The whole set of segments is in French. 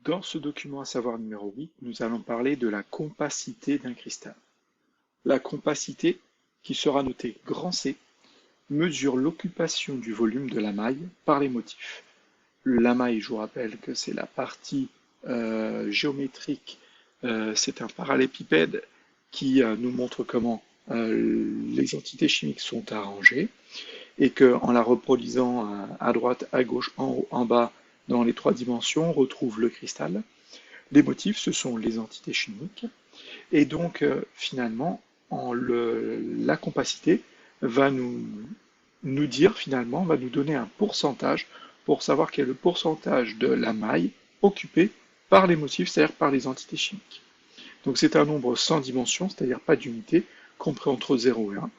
Dans ce document à savoir numéro 8, nous allons parler de la compacité d'un cristal. La compacité, qui sera notée grand C, mesure l'occupation du volume de la maille par les motifs. La maille, je vous rappelle que c'est la partie géométrique, c'est un parallépipède qui nous montre comment les entités chimiques sont arrangées et qu'en la reproduisant à droite, à gauche, en haut, en bas, dans les trois dimensions, on retrouve le cristal. Les motifs, ce sont les entités chimiques. Et donc, finalement, la compacité va nous dire, finalement, va nous donner un pourcentage pour savoir quel est le pourcentage de la maille occupée par les motifs, c'est-à-dire par les entités chimiques. Donc c'est un nombre sans dimension, c'est-à-dire pas d'unité, compris entre 0 et 1.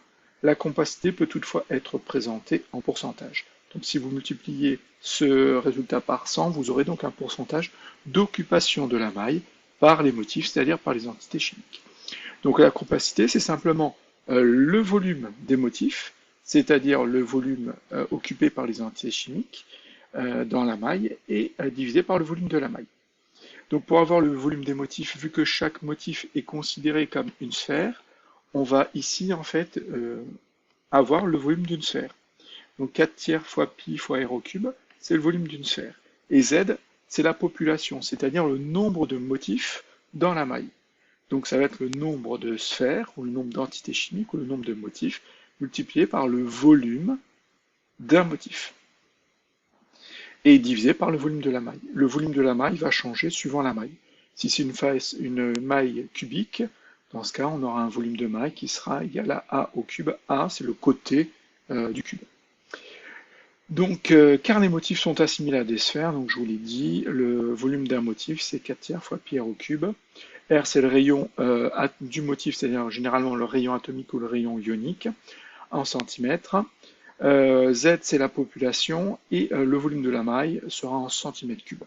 La compacité peut toutefois être présentée en pourcentage. Donc si vous multipliez ce résultat par 100, vous aurez donc un pourcentage d'occupation de la maille par les motifs, c'est-à-dire par les entités chimiques. Donc la compacité, c'est simplement le volume des motifs, c'est-à-dire le volume occupé par les entités chimiques dans la maille, et divisé par le volume de la maille. Donc pour avoir le volume des motifs, vu que chaque motif est considéré comme une sphère, on va ici en fait avoir le volume d'une sphère. Donc 4 tiers fois pi fois r au cube, c'est le volume d'une sphère. Et z, c'est la population, c'est-à-dire le nombre de motifs dans la maille. Donc ça va être le nombre de sphères, ou le nombre d'entités chimiques, ou le nombre de motifs, multiplié par le volume d'un motif, et divisé par le volume de la maille. Le volume de la maille va changer suivant la maille. Si c'est une maille cubique, dans ce cas, on aura un volume de maille qui sera égal à A au cube. A, c'est le côté du cube. Donc, car les motifs sont assimilés à des sphères, donc je vous l'ai dit, le volume d'un motif, c'est 4 tiers fois pi r au cube. R, c'est le rayon du motif, c'est-à-dire généralement le rayon atomique ou le rayon ionique, en centimètres. Z, c'est la population, et le volume de la maille sera en centimètres cubes.